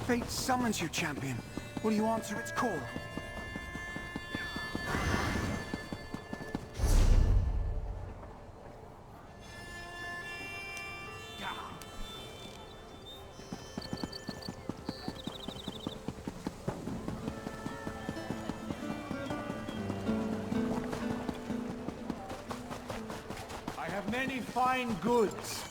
Fate summons you, champion. Will you answer its call? I have many fine goods.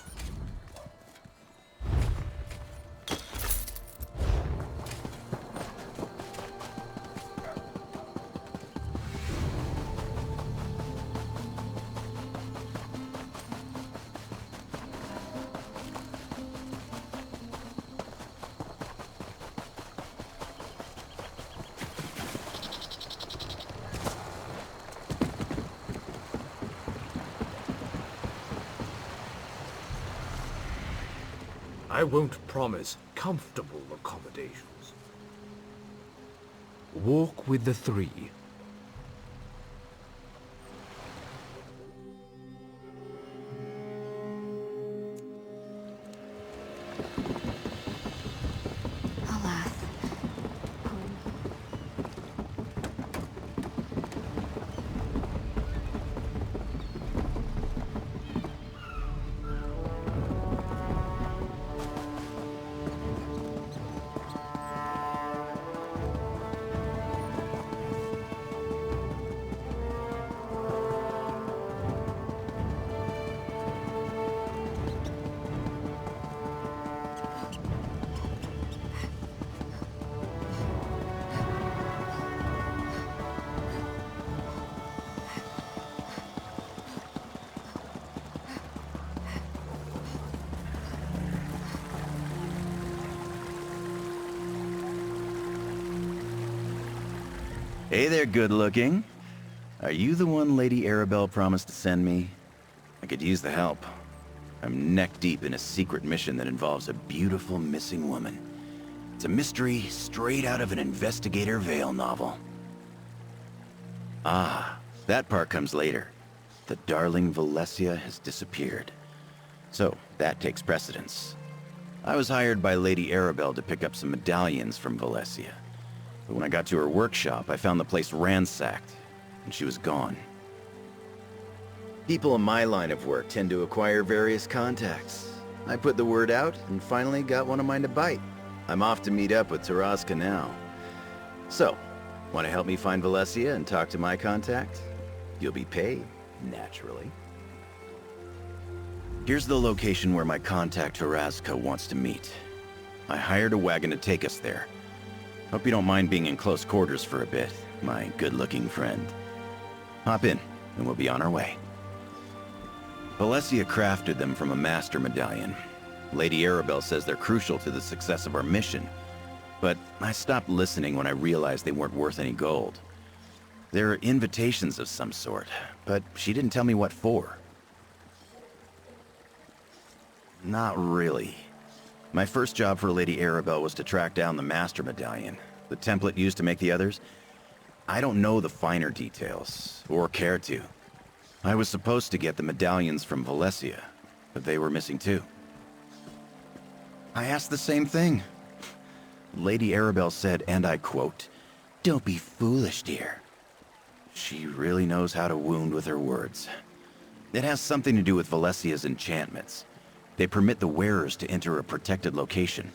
I won't promise comfortable accommodations. Walk with the three. Alas. Hey there, good-looking. Are you the one Lady Arabelle promised to send me? I could use the help. I'm neck-deep in a secret mission that involves a beautiful missing woman. It's a mystery straight out of an Investigator Vale novel. Ah, that part comes later. The darling Valencia has disappeared. So, that takes precedence. I was hired by Lady Arabelle to pick up some medallions from Valencia. But when I got to her workshop, I found the place ransacked, and she was gone. People in my line of work tend to acquire various contacts. I put the word out, and finally got one of mine to bite. I'm off to meet up with Taraska now. So, want to help me find Valencia and talk to my contact? You'll be paid, naturally. Here's the location where my contact Taraska wants to meet. I hired a wagon to take us there. Hope you don't mind being in close quarters for a bit, my good-looking friend. Hop in, and we'll be on our way. Valencia crafted them from a master medallion. Lady Arabelle says they're crucial to the success of our mission, but I stopped listening when I realized they weren't worth any gold. They're invitations of some sort, but she didn't tell me what for. Not really. My first job for Lady Arabelle was to track down the Master Medallion, the template used to make the others. I don't know the finer details, or care to. I was supposed to get the medallions from Valencia, but they were missing too. I asked the same thing. Lady Arabelle said, and I quote, "Don't be foolish, dear." She really knows how to wound with her words. It has something to do with Valencia's enchantments. They permit the wearers to enter a protected location.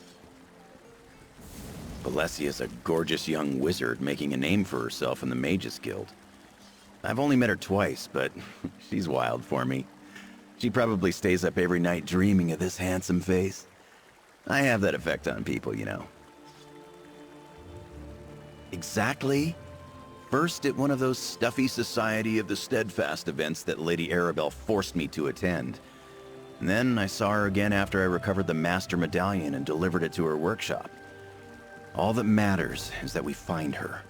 Valencia's a gorgeous young wizard making a name for herself in the Mages Guild. I've only met her twice, but she's wild for me. She probably stays up every night dreaming of this handsome face. I have that effect on people, you know. Exactly. First at one of those stuffy Society of the Steadfast events that Lady Arabelle forced me to attend. And then I saw her again after I recovered the Master Medallion and delivered it to her workshop. All that matters is that we find her.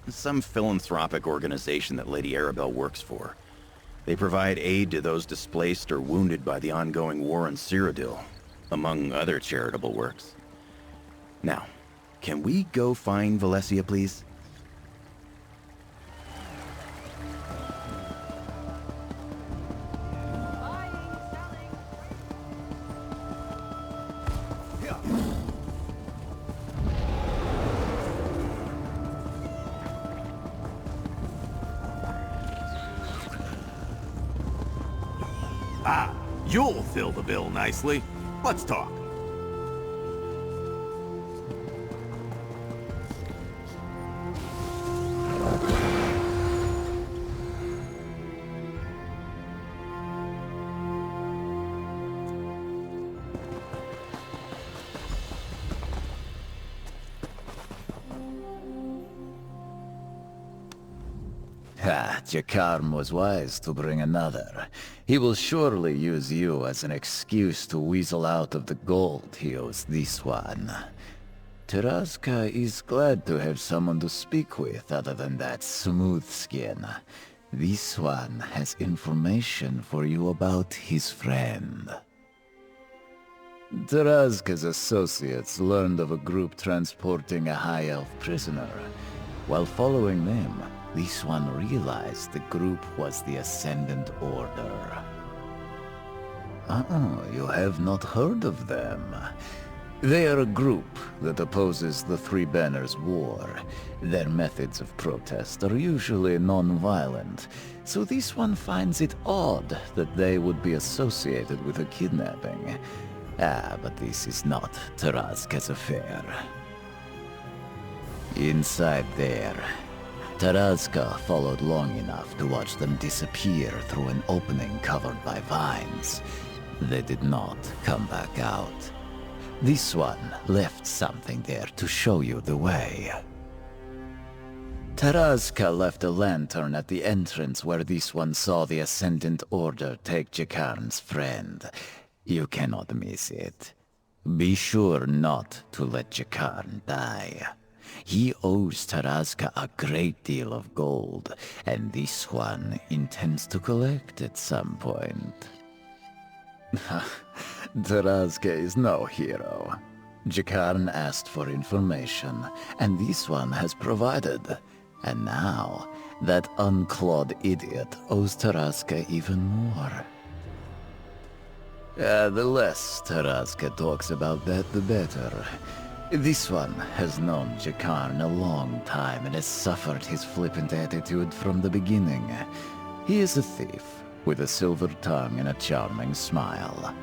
Some philanthropic organization that Lady Arabelle works for. They provide aid to those displaced or wounded by the ongoing war in Cyrodiil, among other charitable works. Now, can we go find Valencia, please? You'll fill the bill nicely. Let's talk. Jakarm was wise to bring another. He will surely use you as an excuse to weasel out of the gold he owes this one. Taraska is glad to have someone to speak with other than that smooth skin. This one has information for you about his friend. Taraska's associates learned of a group transporting a High Elf prisoner. While following them, this one realized the group was the Ascendant Order. Oh, you have not heard of them. They are a group that opposes the Three Banners War. Their methods of protest are usually non-violent, so this one finds it odd that they would be associated with a kidnapping. But this is not Taraska's affair. Inside there, Taraska followed long enough to watch them disappear through an opening covered by vines. They did not come back out. This one left something there to show you the way. Taraska left a lantern at the entrance where this one saw the Ascendant Order take Jakarn's friend. You cannot miss it. Be sure not to let Jakarn die. He owes Taraska a great deal of gold, and this one intends to collect at some point. Taraska is no hero. Jakarn asked for information, and this one has provided. And now, that unclawed idiot owes Taraska even more. The less Taraska talks about that, the better. This one has known Jakarn a long time and has suffered his flippant attitude from the beginning. He is a thief, with a silver tongue and a charming smile.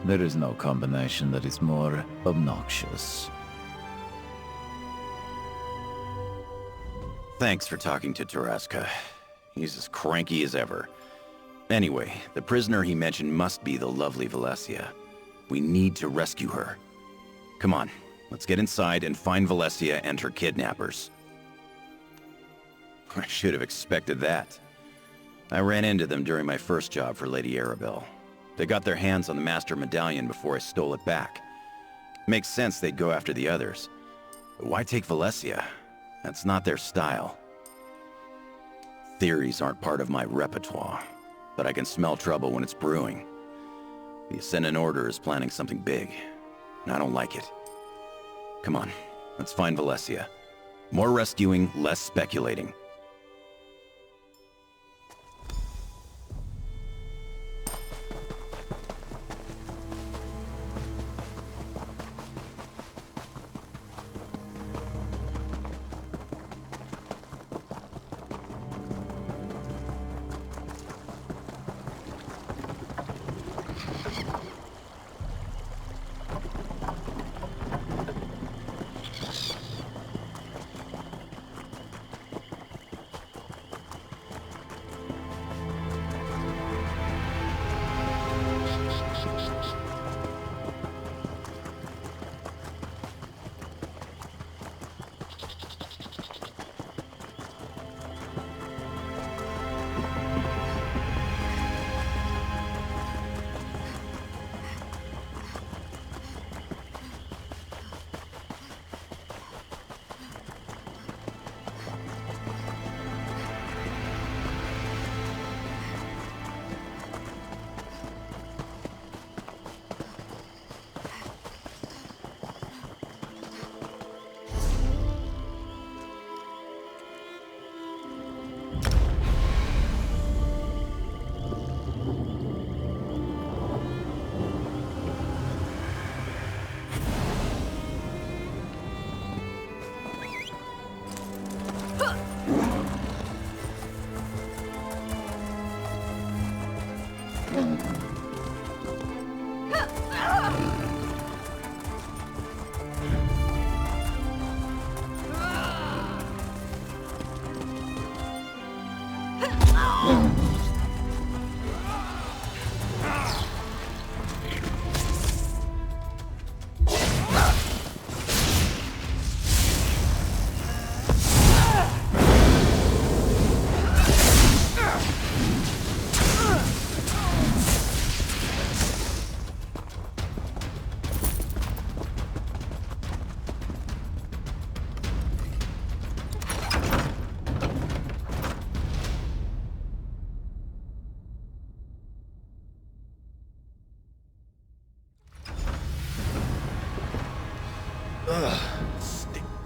There is no combination that is more obnoxious. Thanks for talking to Taraska. He's as cranky as ever. Anyway, the prisoner he mentioned must be the lovely Valencia. We need to rescue her. Come on. Let's get inside and find Valencia and her kidnappers. I should have expected that. I ran into them during my first job for Lady Arabelle. They got their hands on the Master Medallion before I stole it back. Makes sense they'd go after the others. But why take Valencia? That's not their style. Theories aren't part of my repertoire, but I can smell trouble when it's brewing. The Ascendant Order is planning something big, and I don't like it. Come on, let's find Valencia. More rescuing, less speculating.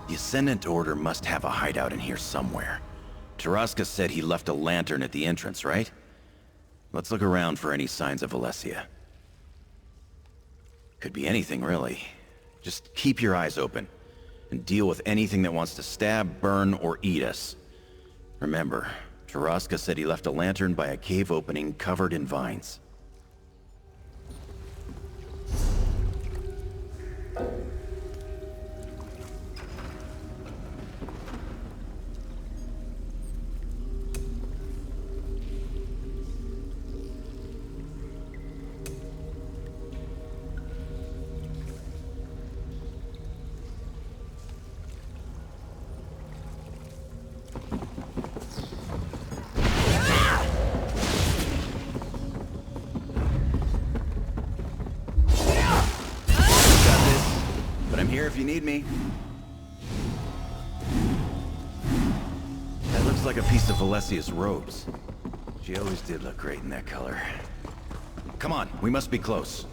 The Ascendant Order must have a hideout in here somewhere. Taraska said he left a lantern at the entrance, right? Let's look around for any signs of Valencia. Could be anything, really. Just keep your eyes open, and deal with anything that wants to stab, burn, or eat us. Remember, Taraska said he left a lantern by a cave opening covered in vines. If you need me. That looks like a piece of Valesia's robes. She always did look great in that color. Come on, we must be close.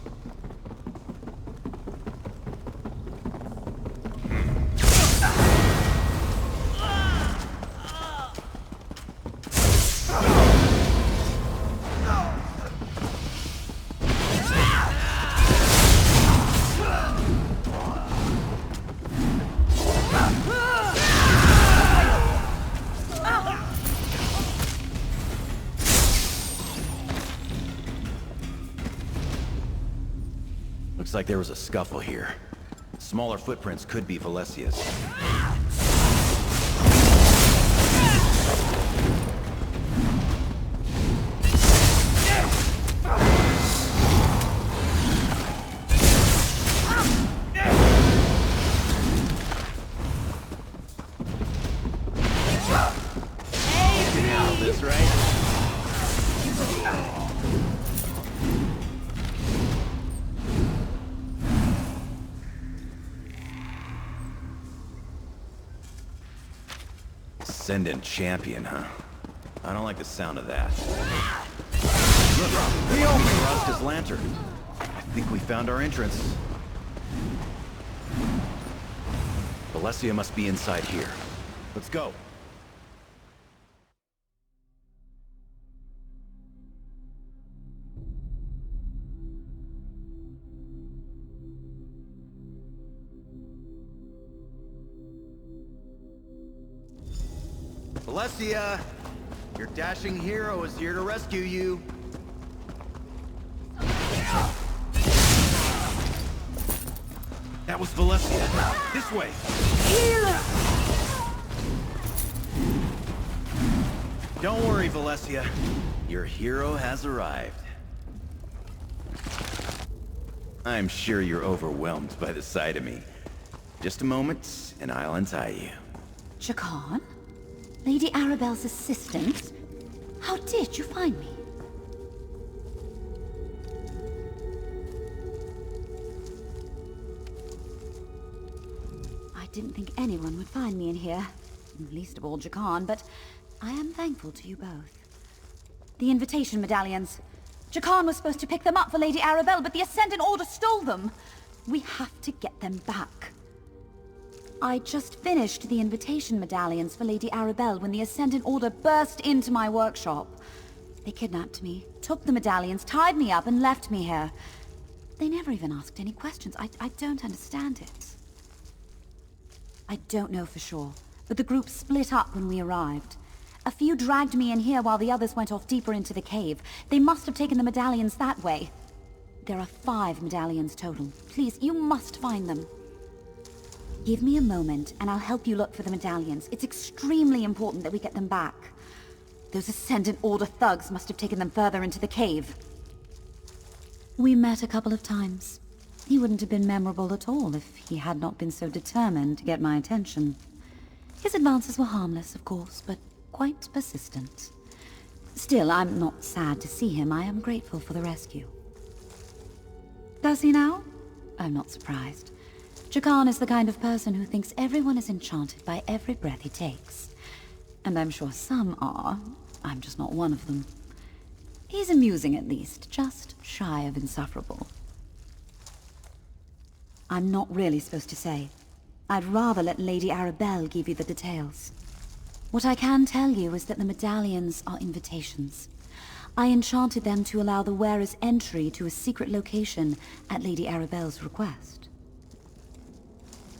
Looks like there was a scuffle here. Smaller footprints could be Valesia's. This right? Ascendant champion, huh? I don't like the sound of that. Look, we opened Taraska's lantern. I think we found our entrance. Valencia must be inside here. Let's go. Valencia! Your dashing hero is here to rescue you. That was Valencia. This way. Don't worry, Valencia. Your hero has arrived. I'm sure you're overwhelmed by the sight of me. Just a moment, and I'll untie you. Jakan? Lady Arabelle's assistant? How did you find me? I didn't think anyone would find me in here. Least of all Jakan, but I am thankful to you both. The invitation medallions. Jakan was supposed to pick them up for Lady Arabelle, but the Ascendant Order stole them. We have to get them back. I just finished the invitation medallions for Lady Arabelle when the Ascendant Order burst into my workshop. They kidnapped me, took the medallions, tied me up, and left me here. They never even asked any questions. I don't understand it. I don't know for sure, but the group split up when we arrived. A few dragged me in here while the others went off deeper into the cave. They must have taken the medallions that way. There are 5 medallions total. Please, you must find them. Give me a moment, and I'll help you look for the medallions. It's extremely important that we get them back. Those Ascendant Order thugs must have taken them further into the cave. We met a couple of times. He wouldn't have been memorable at all if he had not been so determined to get my attention. His advances were harmless, of course, but quite persistent. Still, I'm not sad to see him. I am grateful for the rescue. Does he now? I'm not surprised. Jakan is the kind of person who thinks everyone is enchanted by every breath he takes. And I'm sure some are. I'm just not one of them. He's amusing at least, just shy of insufferable. I'm not really supposed to say. I'd rather let Lady Arabelle give you the details. What I can tell you is that the medallions are invitations. I enchanted them to allow the wearer's entry to a secret location at Lady Arabelle's request.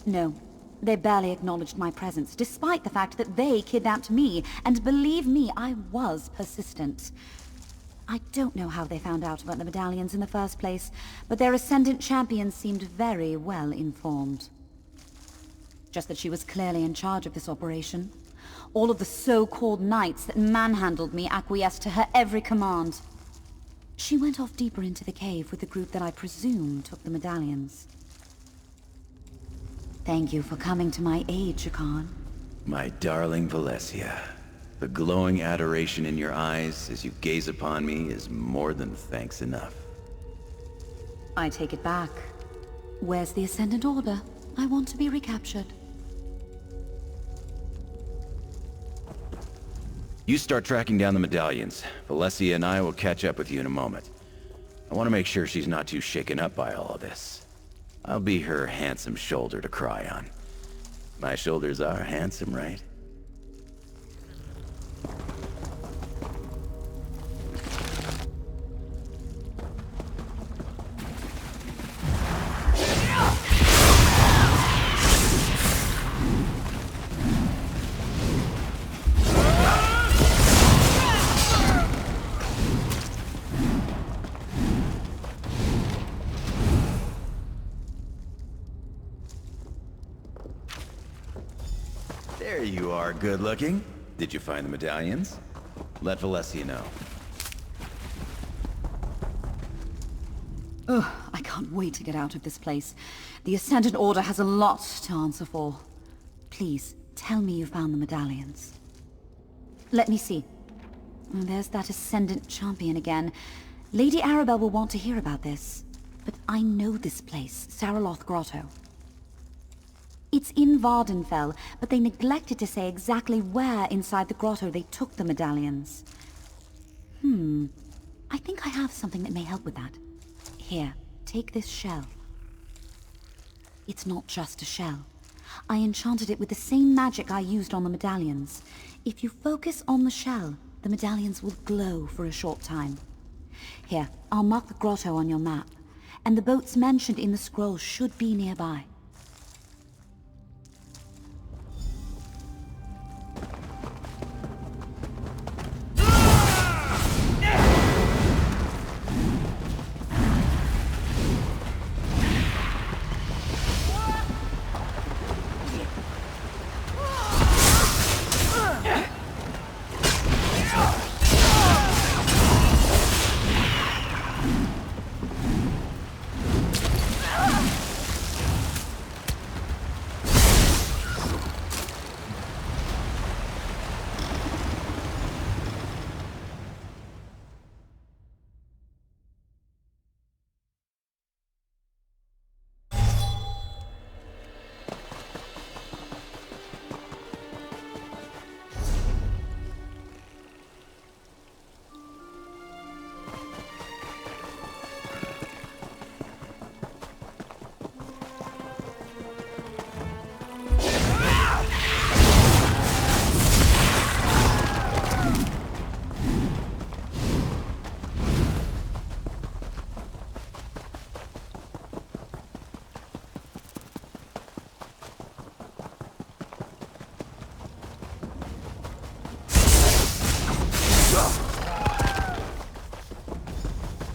No, they barely acknowledged my presence, despite the fact that they kidnapped me, and believe me, I was persistent. I don't know how they found out about the medallions in the first place, but their Ascendant champion seemed very well informed. Just that she was clearly in charge of this operation. All of the so-called knights that manhandled me acquiesced to her every command. She went off deeper into the cave with the group that I presume took the medallions. Thank you for coming to my aid, Jakan. My darling Valencia, the glowing adoration in your eyes as you gaze upon me is more than thanks enough. I take it back. Where's the Ascendant Order? I want to be recaptured. You start tracking down the medallions. Valencia and I will catch up with you in a moment. I want to make sure she's not too shaken up by all of this. I'll be her handsome shoulder to cry on. My shoulders are handsome, right? There you are, good looking. Did you find the medallions? Let Valencia know. Ugh, I can't wait to get out of this place. The Ascendant Order has a lot to answer for. Please, tell me you found the medallions. Let me see. Oh, there's that Ascendant champion again. Lady Arabelle will want to hear about this. But I know this place, Saraloth Grotto. It's in Vardenfell, but they neglected to say exactly where inside the grotto they took the medallions. I think I have something that may help with that. Here, take this shell. It's not just a shell. I enchanted it with the same magic I used on the medallions. If you focus on the shell, the medallions will glow for a short time. Here, I'll mark the grotto on your map, and the boats mentioned in the scroll should be nearby.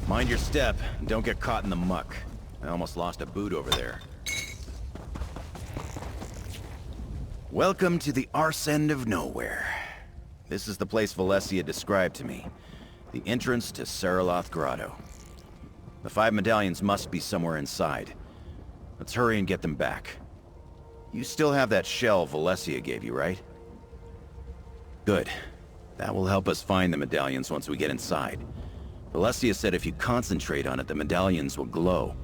Mind your step, and don't get caught in the muck. I almost lost a boot over there. Welcome to the arse end of nowhere. This is the place Valencia described to me. The entrance to Saraloth Grotto. The 5 medallions must be somewhere inside. Let's hurry and get them back. You still have that shell Valencia gave you, right? Good. That will help us find the medallions once we get inside. Valencia said if you concentrate on it, the medallions will glow.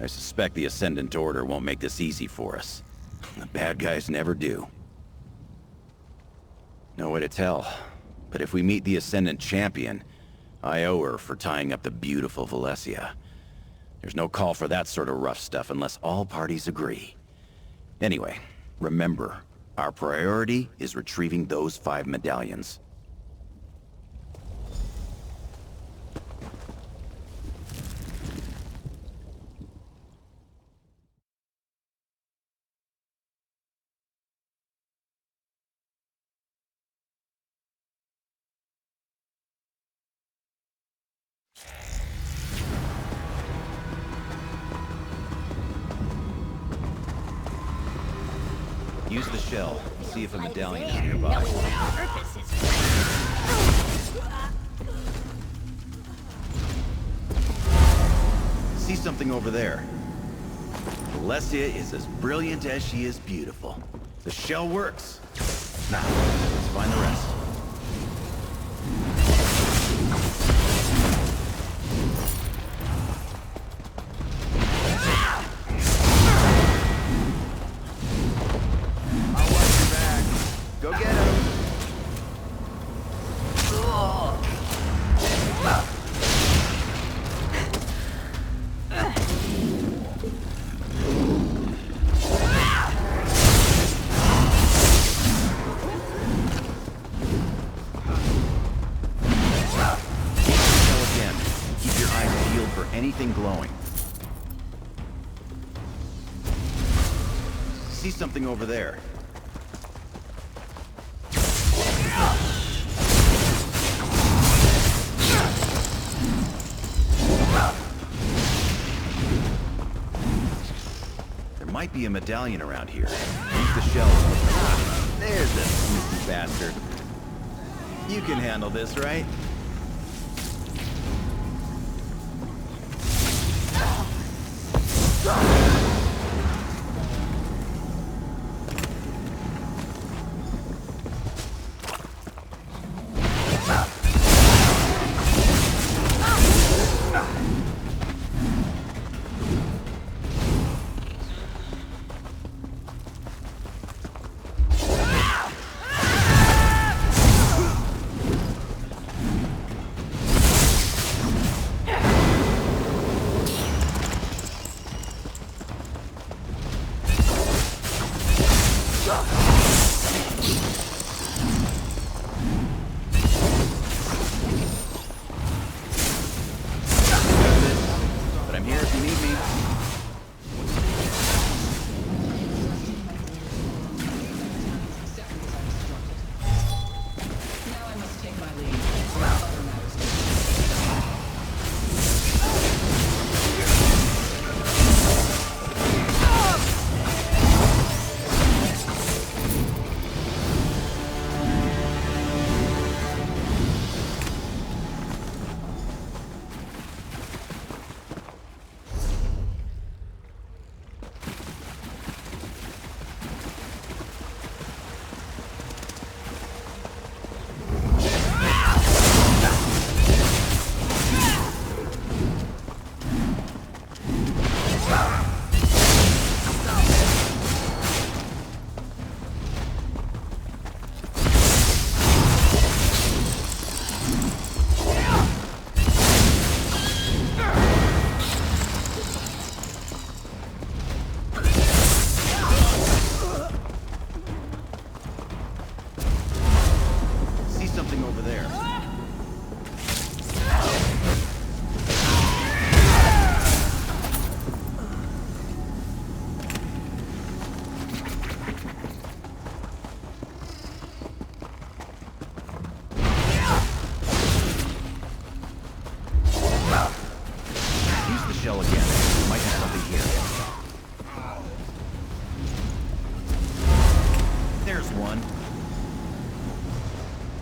I suspect the Ascendant Order won't make this easy for us. The bad guys never do. No way to tell. But if we meet the Ascendant Champion, I owe her for tying up the beautiful Valencia. There's no call for that sort of rough stuff unless all parties agree. Anyway, remember, our priority is retrieving those 5 medallions. Use the shell. See if a medallion is nearby. See something over there? Valencia is as brilliant as she is beautiful. The shell works. Now, let's find the rest. Go get him! Again. Keep your eyes peeled for anything glowing. See something over there? Might be a medallion around here. Use the shell. There's the sneaky bastard. You can handle this, right?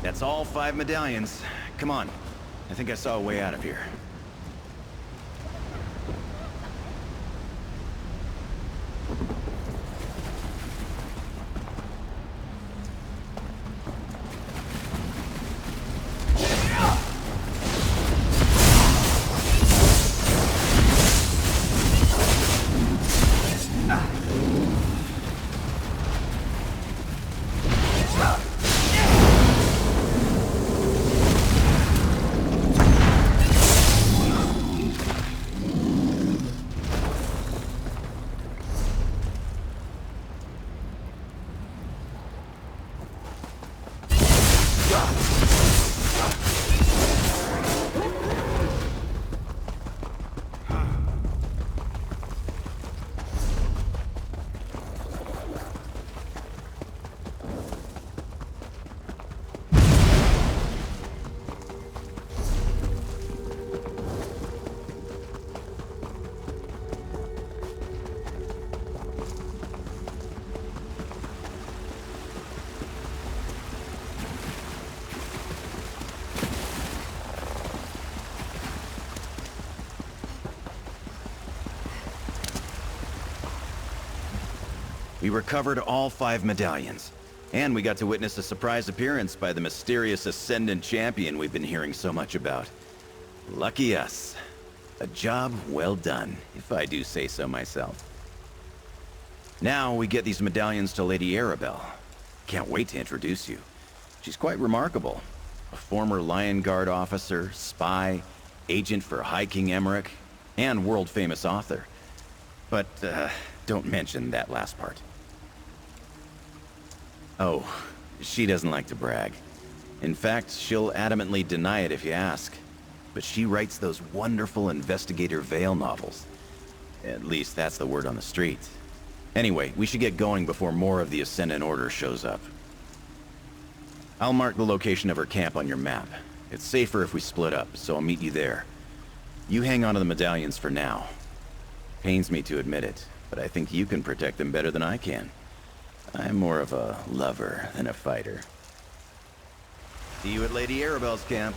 That's all 5 medallions. Come on. I think I saw a way out of here. We recovered all 5 medallions. And we got to witness a surprise appearance by the mysterious Ascendant Champion we've been hearing so much about. Lucky us. A job well done, if I do say so myself. Now we get these medallions to Lady Arabelle. Can't wait to introduce you. She's quite remarkable. A former Lion Guard officer, spy, agent for High King Emmerich, and world-famous author. But, don't mention that last part. Oh, she doesn't like to brag. In fact, she'll adamantly deny it if you ask. But she writes those wonderful Investigator Vale novels. At least that's the word on the street. Anyway, we should get going before more of the Ascendant Order shows up. I'll mark the location of her camp on your map. It's safer if we split up, so I'll meet you there. You hang on to the medallions for now. Pains me to admit it, but I think you can protect them better than I can. I'm more of a lover than a fighter. See you at Lady Arabelle's camp.